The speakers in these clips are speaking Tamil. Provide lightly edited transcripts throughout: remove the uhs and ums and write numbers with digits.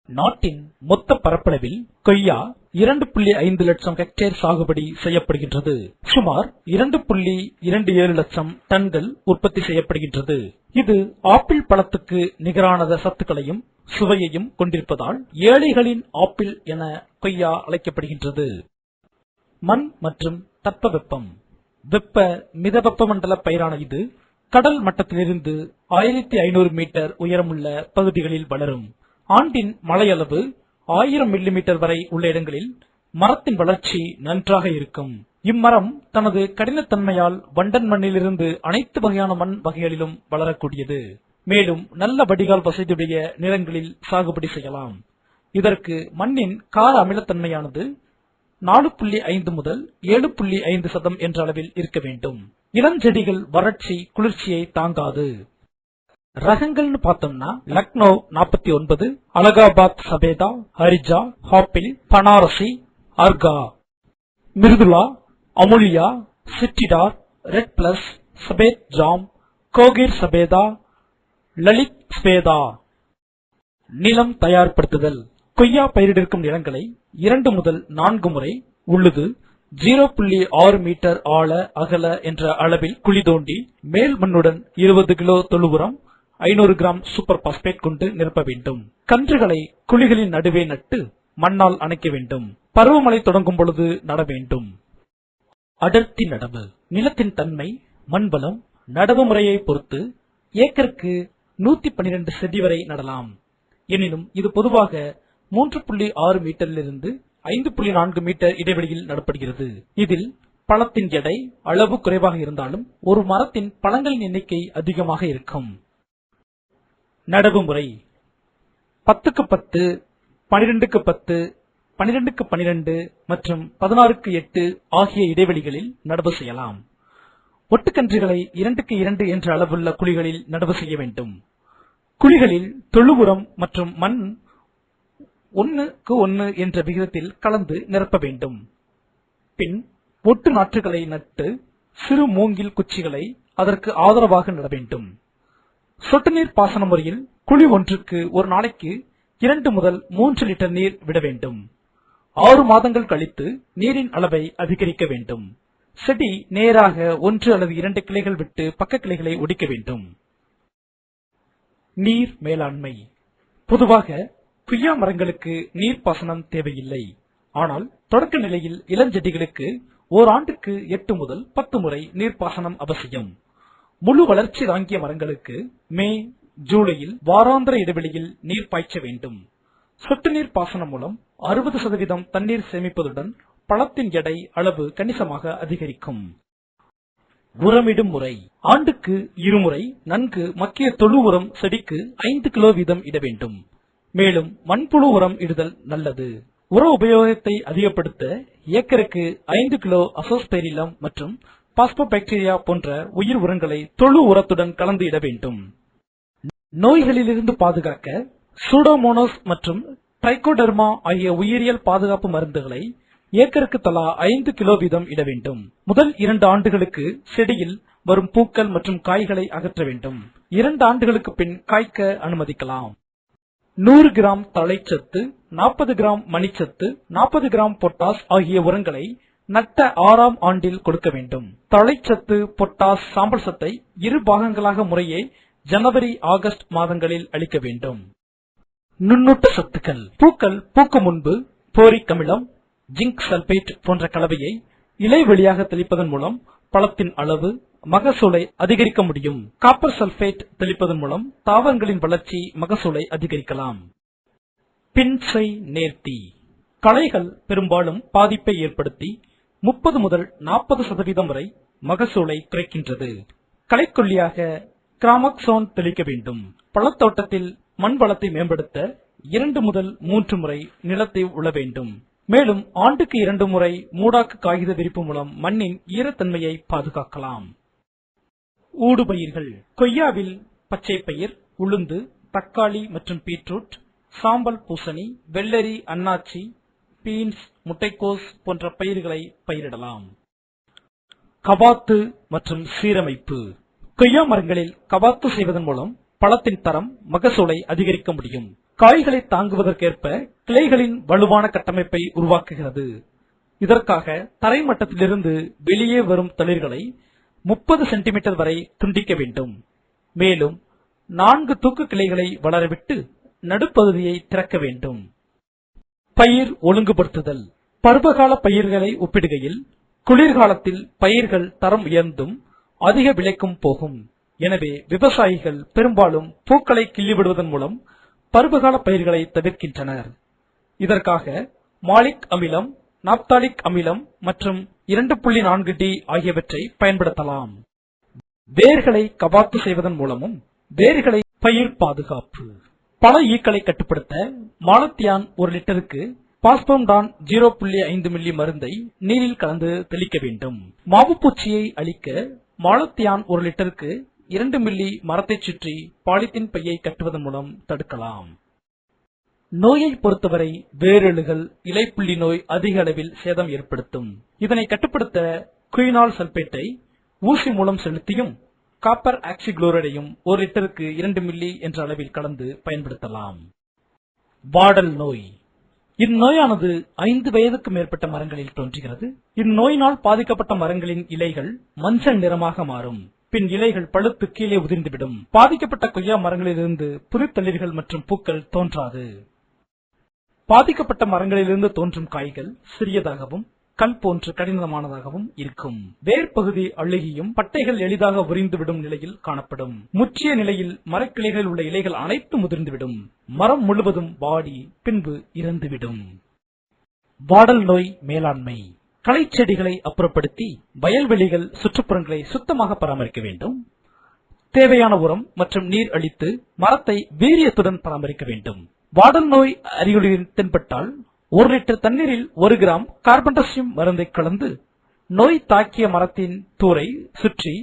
நாட்டின் மொத்த பரப்பளவில் கொய்யா 2.5 லட்சம் ஹெக்டேர் சாகுபடி செய்யப்படுகின்றது. சுமார் 2.27 லட்சம் டன்கள் உற்பத்தி செய்யப்படுகின்றது. இது ஆப்பிள் பழத்துக்கு நிகரான சத்துக்களையும் சுவையையும் கொண்டிருப்பதால் ஏழைகளின் ஆப்பிள் என கொய்யா அழைக்கப்படுகின்றது. மண் மற்றும் தட்பவெப்பம். மிதவெப்ப மண்டல பயிரான இது கடல் மட்டத்திலிருந்து 1500 மீட்டர் உயரமுள்ள பகுதிகளில் வளரும். ஆண்டின் மழையளவு 1000 மில்லிமீட்டர் வரை உள்ள இடங்களில் மரத்தின் வளர்ச்சி நன்றாக இருக்கும். இம்மரம் தனது கடினத்தன்மையால் வண்டன் மண்ணிலிருந்து அனைத்து வகையான மண் வகைகளிலும் வளரக்கூடியது. மேலும் நல்ல வடிகால் வசதியுடைய நிலங்களில் சாகுபடி செய்யலாம். இதற்கு மண்ணின் கார அமிலத்தன்மையானது 4.5 முதல் 7.5% என்ற அளவில் இருக்க வேண்டும். இளஞ்செடிகள் வறட்சி குளிர்ச்சியை தாங்காது. ரகங்கள்னு பார்த்தோம்னா Lucknow 49, Allahabad Safeda, Harija, apple, Banarasi, Arka, Mridula, Amulya, Chittidar, red flesh, Safed Jam, Kohir Safeda, Lalit Shweta. நிலம் தயார்படுத்துதல். கொய்யா பயிரிடிருக்கும் நிலங்களை 2 முதல் 4 முறை உழுது 0.6 மீட்டர் ஆழ அகல என்ற அளவில் குழி தோண்டி மேல் மண்ணுடன் 20 கிலோ தொழு உரம் 500 கிராம் சூப்பர் பாஸ்பேட் கொண்டு நிரப்ப வேண்டும். கன்றுகளை குழிகளின் நடுவே நட்டு மண்ணால் அணைக்க வேண்டும். பருவமழை தொடங்கும் பொழுது நட வேண்டும். அடர்த்தி நடவு. நிலத்தின் தன்மை, மண்பலம், நடவு முறையை பொறுத்து ஏக்கருக்கு 112 செடி வரை நடலாம். எனினும் இது பொதுவாக 3.6 மீட்டரிலிருந்து 5.4 மீட்டர் இடைவெளியில் நடப்படுகிறது. இதில் பழத்தின் எடை அளவு குறைவாக இருந்தாலும் ஒரு மரத்தின் பழங்களின் எண்ணிக்கை அதிகமாக இருக்கும். நடவு முறை 10x10, 12x10, 12x12 மற்றும் 16x8 ஆகிய இடைவெளிகளில் நடவு செய்யலாம். ஒட்டுக்கன்றுகளை 2x2 என்ற அளவுள்ள குழிகளில் நடவு செய்ய வேண்டும். குழிகளில் தொழு உரம் மற்றும் மண் 1:1 என்ற விகிதத்தில் கலந்து நிரப்ப வேண்டும். பின் ஒட்டு நாற்றுகளை நட்டு சிறு மூங்கில் குச்சிகளை அதற்கு ஆதரவாக நட வேண்டும். சொட்டு நீர் பாசன முறையில் குழி ஒன்றுக்கு ஒரு நாளைக்கு 2 முதல் 3 லிட்டர் நீர் விட வேண்டும். 6 மாதங்கள் கழித்து நீரின் அளவை அதிகரிக்க வேண்டும். செடி நேராக 1 அல்லது 2 கிளைகள் விட்டு பக்க கிளைகளை ஒடிக்க வேண்டும். நீர் மேலாண்மை. பொதுவாக கொய்யா மரங்களுக்கு நீர்ப்பாசனம் தேவையில்லை. ஆனால் தொடக்க நிலையில் இளஞ்செடிகளுக்கு ஓராண்டுக்கு 8 முதல் 10 முறை நீர்ப்பாசனம் அவசியம். முழு வளர்ச்சி தாங்கிய மரங்களுக்கு மே, ஜூலையில் வாராந்திர இடைவெளியில் நீர் பாய்ச்ச வேண்டும். சொட்டு நீர் பாசனம் மூலம் 60% தண்ணீர் சேமிப்பதுடன் பழத்தின் எடை அளவு கணிசமாக அதிகரிக்கும். உரமிடும் முறை. ஆண்டுக்கு 2 முறை நன்கு மக்கிய தொழு உரம் செடிக்கு 5 கிலோ வீதம் இட வேண்டும். மேலும் மண்புழு உரம் இடுதல் நல்லது. உர உபயோகத்தை அதிகப்படுத்த ஏக்கருக்கு 5 கிலோ அசோஸ்பெரிலம் மற்றும் பாஸ்போபாக்டீரியா போன்ற உயிர் உரங்களை தொழு உரத்துடன் கலந்து இட வேண்டும். நோய்களிலிருந்து பாதுகாக்க சூடோமோனாஸ் மற்றும் ட்ரைகோடர்மா ஆகிய உயிரியல் பாதுகாப்பு மருந்துகளை ஏக்கருக்கு தலா 5 கிலோ வீதம் இட வேண்டும். முதல் 2 ஆண்டுகளுக்கு செடியில் வரும் பூக்கள் மற்றும் காய்களை அகற்ற வேண்டும். 2 ஆண்டுகளுக்கு பின் காய்க்க அனுமதிக்கலாம். 100 கிராம் தழைச்சத்து, 40 கிராம் மணிச்சத்து, 40 கிராம் பொட்டாஸ் ஆகிய உரங்களை நட்ட 6ஆம் ஆண்டில் கொடுக்க வேண்டும். தழைச்சத்து, பொட்டாஸ், சாம்பல் சத்தை 2 பாகங்களாக முறையே ஜனவரி, ஆகஸ்ட் மாதங்களில் அளிக்க வேண்டும். நுண்ணூட்ட சத்துக்கள். பூக்கள் பூக்கும் முன்பு போரிக் அமிலம், ஜிங்க் சல்பேட் போன்ற கலவையை இலை வழியாக தெளிப்பதன் மூலம் பழத்தின் அளவு, மகசூலை அதிகரிக்க முடியும். காப்பர் சல்பேட் தெளிப்பதன் மூலம் தாவரங்களின் வளர்ச்சி, மகசூலை அதிகரிக்கலாம். பின்சை நேர்த்தி. களைகள் பெரும்பாலும் பாதிப்பை ஏற்படுத்தி 30 முதல் 40% வரை மகசூலை குறைக்கின்றது. களைக்கொல்லியாக கிராமக்சோன் தெளிக்க வேண்டும். பழத்தோட்டத்தில் மண் வளத்தை மேம்படுத்த 2 முதல் 3 முறை நிலத்தை உழ வேண்டும். மேலும் ஆண்டுக்கு 2 முறை மூடாக்கு காகித விரிப்பு மூலம் மண்ணின் ஈரத்தன்மையை பாதுகாக்கலாம். ஊடுபயிர்கள். கொய்யாவில் பச்சை பயிர், உளுந்து, தக்காளி மற்றும் பீட்ரூட், சாம்பல் பூசணி, வெள்ளரி, அன்னாச்சி, பீன்ஸ், முட்டைக்கோஸ் போன்ற பயிர்களை பயிரிடலாம். கவாத்து மற்றும் சீரமைப்பு. கொய்யா மரங்களில் கவாத்து செய்வதன் மூலம் பழத்தின் தரம் மகசூலை அதிகரிக்க முடியும். காய்களை தாங்குவதற்கேற்ப கிளைகளின் வலுவான கட்டமைப்பை உருவாக்குகிறது. இதற்காக தரைமட்டத்திலிருந்து வெளியே வரும் தளிர்களை 30 சென்டிமீட்டர் வரை துண்டிக்க வேண்டும். மேலும் 4 தூக்கு கிளைகளை வளரவிட்டு நடுப்பகுதியை திறக்க வேண்டும். பயிர் ஒழுங்குபடுத்துதல். பருவகால பயிர்களை ஒப்பிடுகையில் குளிர்காலத்தில் பயிர்கள் தரம் உயர்ந்தும் அதிக விலைக்கும் போகும். எனவே விவசாயிகள் பெரும்பாலும் பூக்களை கிள்ளிவிடுவதன் மூலம் பருவகால பயிர்களை தவிர்க்கின்றனர். இதற்காக மாலிக் அமிலம், நாப்தாலிக் அமிலம் மற்றும் 2.4D ஆகியவற்றை பயன்படுத்தலாம். வேர்களை கவாத்து செய்வதன் மூலமும் வேர்களை பயிர் பாதுகாப்பு. பல ஈக்களை கட்டுப்படுத்த மாலத்தியான் 1 லிட்டருக்கு பாஸ்போம்டான் 0.5 மில்லி மருந்தை நீரில் கலந்து தெளிக்க வேண்டும். மாவுப்பூச்சியை அழிக்க மாலத்தியான் 1 லிட்டருக்கு 2 மில்லி மரத்தை சுற்றி பாலித்தீன் பையை கட்டுவதன் மூலம் தடுக்கலாம். நோயை பொறுத்தவரை வேரழுகல், இலைப்புள்ளி நோய் அதிக அளவில் சேதம் ஏற்படுத்தும். இதனை கட்டுப்படுத்த குயினால் சல்பேட்டை ஊசி மூலம் செலுத்தியும் காப்பர் ஆக்சிகுளோரைடையும் 1 லிட்டருக்கு 2 மில்லி என்ற அளவில் கலந்து பயன்படுத்தலாம். வாடல் நோய். இந்நோயானது 5 வயதுக்கு மேற்பட்ட மரங்களில் தோன்றுகிறது. இந்நோயினால் பாதிக்கப்பட்ட மரங்களின் இலைகள் மஞ்சள் நிறமாக மாறும். பின் இலைகள் பழுத்து கீழே உதிர்ந்துவிடும். பாதிக்கப்பட்ட கொய்யா மரங்களிலிருந்து புதுத்தளிர்கள் மற்றும் பூக்கள் தோன்றாது. பாதிக்கப்பட்ட மரங்களிலிருந்து தோன்றும் காய்கள் சிறியதாகவும் கல் போன்று கடினமானதாகவும் இருக்கும். வேர் பகுதி அழுகியும் பட்டைகள் எளிதாக உரிந்துவிடும் நிலையில் காணப்படும். முற்றிய நிலையில் மரக்கிளைகளில் உள்ள இலைகள் அனைத்தும் உதிர்ந்துவிடும். மரம் முழுவதும் வாடி பின்பு இறந்துவிடும். வாடல் நோய் மேலாண்மை. களை செடிகளை அப்புறப்படுத்தி வயல்வெளிகள் சுற்றுப்புறங்களை சுத்தமாக பராமரிக்க வேண்டும். தேவையான உரம் மற்றும் நீர் அளித்து மரத்தை வீரியத்துடன் பராமரிக்க வேண்டும். வாடல் நோய் அறிகுறிகள் தென்பட்டால் 1 லிட்டர் தண்ணீரில் 1 கிராம் கார்பன்டசியம் மருந்தை கலந்து நோய் தாக்கிய மரத்தின் தூரை சுற்றி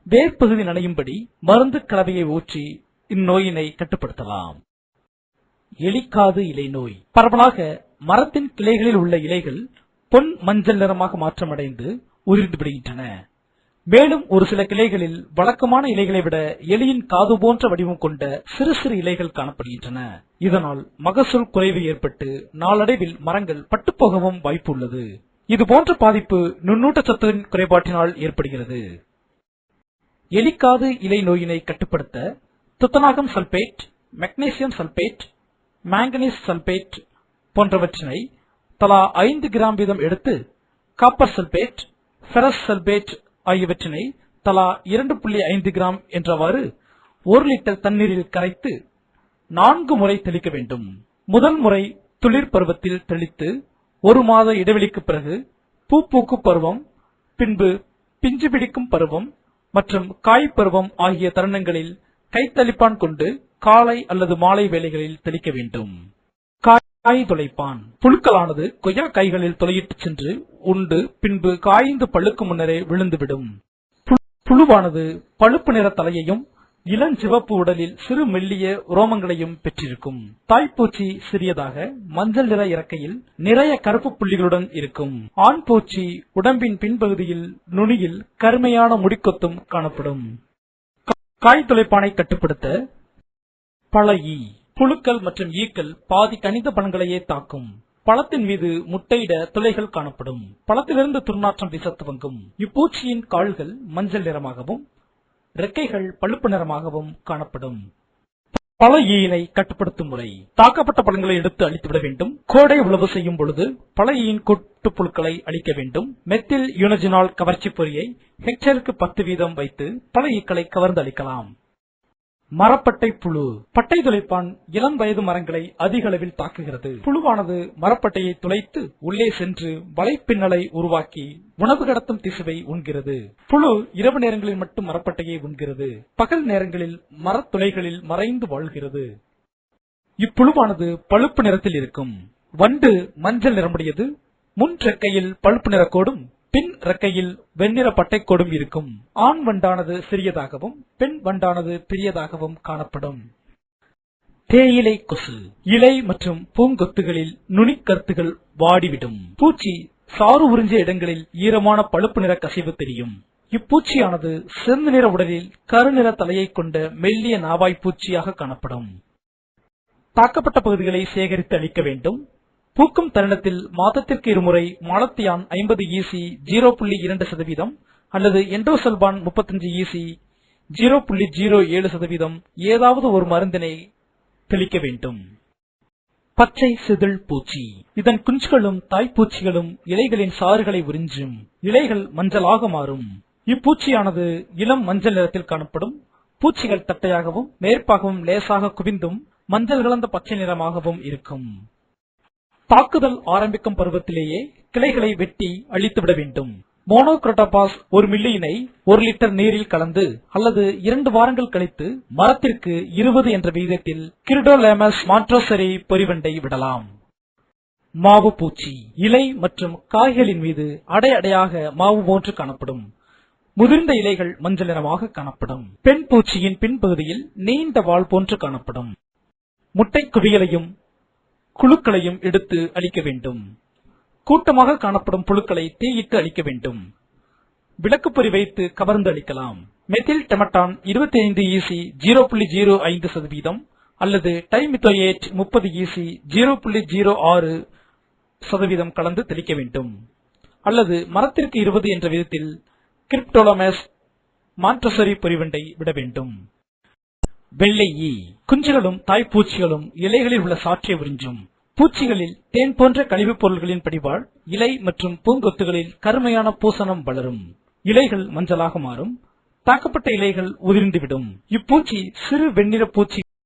வேர்பகுதி நனையும்படி மருந்து கலவையை ஊற்றி இந்நோயினை கட்டுப்படுத்தலாம். எலிக்காது இலை நோய். பரவலாக மரத்தின் கிளைகளில் உள்ள இலைகள் பொன் மஞ்சள் நிறமாக மாற்றமடைந்து உதிர்ந்து விடுகின்றன. மேலும் ஒரு சில கிளைகளில் வழக்கமான இலைகளை விட எலியின் காது போன்ற வடிவம் கொண்ட சிறு சிறு இலைகள் காணப்படுகின்றன. இதனால் மகசூல் குறைவு ஏற்பட்டு நாளடைவில் மரங்கள் பட்டுப்போகவும் வாய்ப்பு உள்ளது. இது போன்ற பாதிப்பு நுண்ணூட்டச்சத்தின் குறைபாட்டினால் ஏற்படுகிறது. எலிக்காது இலை நோயினை கட்டுப்படுத்த துத்தநாகம் sulphate, magnesium sulphate, manganese sulphate போன்றவற்றினை தலா 5 கிராம் வீதம் எடுத்து காப்பர் சல்பேட், ஃபெரஸ் சல்பேட் ஆகியவற்றினை தலா 2.5 கிராம் என்றவாறு 1 லிட்டர் தண்ணீரில் கரைத்து 4 முறை தெளிக்க வேண்டும். முதல் முறை துளிர் பருவத்தில் தெளித்து 1 மாத இடைவெளிக்கு பிறகு பூ பூக்கும் பருவம், பின்பு பிஞ்சு பிடிக்கும் பருவம் மற்றும் காய் பருவம் ஆகிய தருணங்களில் கைத்தளிப்பான் கொண்டு காலை அல்லது மாலை வேளைகளில் தெளிக்க வேண்டும். காய் துளைப்பான். புழுக்களானது கொய்யா காய்களில் துளையிட்டு சென்று உண்டு பின்பு காய்ந்து பழுக்கு முன்னரே விழுந்துவிடும். புழுவானது பழுப்பு நிற தலையையும் இளஞ்சிவப்பு உடலில் சிறு மெல்லிய உரோமங்களையும் பெற்றிருக்கும். தாய்ப்பூச்சி சிறியதாக மஞ்சள் நிற இறக்கையில் நிறைய கருப்பு புள்ளிகளுடன் இருக்கும். ஆண் பூச்சி உடம்பின் பின்பகுதியில் நுனியில் கருமையான முடிக்கொத்தும் காணப்படும். காய் துளைப்பானை கட்டுப்படுத்த பழ ஈ. புழுக்கள் மற்றும் ஈக்கள் பாதி கனித பழங்களையே தாக்கும். பழத்தின் மீது முட்டையிட துளைகள் காணப்படும். பழத்திலிருந்து துர்நாற்றம் வீச துவங்கும். இப்பூச்சியின் கால்கள் மஞ்சள் நிறமாகவும் ரெக்கைகள் பழுப்பு நிறமாகவும் காணப்படும். பழ ஈயினை கட்டுப்படுத்தும் முறை. தாக்கப்பட்ட பழங்களை எடுத்து அழித்துவிட வேண்டும். கோடை உழவு செய்யும் பொழுது பழ ஈயின் கூட்டுப்புழுக்களை அழிக்க வேண்டும். மெத்தில் யூனஜினால் கவர்ச்சி பொறியை ஹெக்டேருக்கு 10 வீதம் வைத்து பழ ஈக்களை கவர்ந்து அழிக்கலாம். மரப்பட்டை புழு. பட்டை துளைப்பான் இளம் வயது மரங்களை அதிக அளவில் தாக்குகிறது. புழுவானது மரப்பட்டையை துளைத்து உள்ளே சென்று வலைப்பின்னலை உருவாக்கி உணவு கடத்தும் திசுவை உண்கிறது. புழு இரவு நேரங்களில் மட்டும் மரப்பட்டையை உண்கிறது. பகல் நேரங்களில் மரத்துளைகளில் மறைந்து வாழ்கிறது. இப்புழுவானது பழுப்பு நிறத்தில் இருக்கும். வண்டு மஞ்சள் நிறமுடையது. முன் ரெக்கையில் பழுப்பு நிறக்கோடும் பின் ரெக்கையில் வெண்ணிற பட்டைக்கோடும் இருக்கும். ஆண் வண்டானது சிறியதாகவும் பெண் வண்டானது பெரியதாகவும் காணப்படும். தேயிலை கொசு. இலை மற்றும் பூங்கொத்துகளில் நுனிக்கருத்துகள் வாடிவிடும். பூச்சி சாறு உறிஞ்சிய இடங்களில் ஈரமான பழுப்பு நிற கசிவு தெரியும். இப்பூச்சியானது செந்து நிற உடலில் கருநிற தலையை கொண்ட மெல்லிய நாவாய் பூச்சியாக காணப்படும். தாக்கப்பட்ட பகுதிகளை சேகரித்து அளிக்க வேண்டும். பூக்கும் தருணத்தில் மாதத்திற்கு இருமுறை மாலத்தியான் 50 EC 0.2% அல்லது எண்டோசல்பான் 35 EC 0.07% ஏதாவது ஒரு மருந்தினை தெளிக்க வேண்டும். பச்சை செதில் பூச்சி. இதன் குஞ்சுகளும் தாய்ப்பூச்சிகளும் இலைகளின் சாறுகளை உறிஞ்சும். இலைகள் மஞ்சளாக மாறும். இப்பூச்சியானது இளம் மஞ்சள் நிறத்தில் காணப்படும். பூச்சிகள் தட்டையாகவும் மேற்பாகவும் லேசாக குவிந்தும் மஞ்சள் கலந்த பச்சை நிறமாகவும் இருக்கும். தாக்குதல் ஆரம்பிக்கும் பருவத்திலேயே கிளைகளை வெட்டி அழித்துவிட வேண்டும். மோனோக்ரோட்டோபாஸ் 1 மில்லியினை 1 லிட்டர் நீரில் கலந்து அல்லது 2 வாரங்கள் கழித்து மரத்திற்கு 20 என்ற விகிதத்தில் கிரிடோலேமஸ் மான்ட்ரோசரி பொறிவண்டை விடலாம். மாவு பூச்சி. இலை மற்றும் காய்களின் மீது அடை அடையாக மாவு போன்று காணப்படும். முதிர்ந்த இலைகள் மஞ்சள் நிறமாக காணப்படும். பெண் பூச்சியின் பின்பகுதியில் நீண்ட வால் போன்று காணப்படும். முட்டை குவியலையும் குழுக்களையும் எடுத்து அழிக்க வேண்டும். கூட்டமாக காணப்படும் புழுக்களை தீயிட்டு அழிக்க வேண்டும். விளக்குப்பொறி வைத்து கவர்ந்து அழிக்கலாம். மெத்தில் டெமட்டான் 25 EC 0.05% அல்லது டைமித்தோயேட் 30 EC 0.06% கலந்து தெளிக்க வேண்டும். அல்லது மரத்திற்கு 20 என்ற விதத்தில் கிரிப்டோலமஸ் மான்ட்ரோசரி பொறிவண்டை விட வேண்டும். வெள்ளை ஈ. குஞ்சுகளும் தாய்ப்பூச்சிகளும் இலைகளில் உள்ள சாற்றை உறிஞ்சும். பூச்சிகளில் தேன் போன்ற கழிவுப் பொருள்களின் படிவால் இலை மற்றும் பூங்கொத்துகளில் கருமையான பூசணம் வளரும். இலைகள் மஞ்சளாக மாறும். தாக்கப்பட்ட இலைகள் உதிர்ந்துவிடும். இப்பூச்சி சிறு வெண்ணிற பூச்சி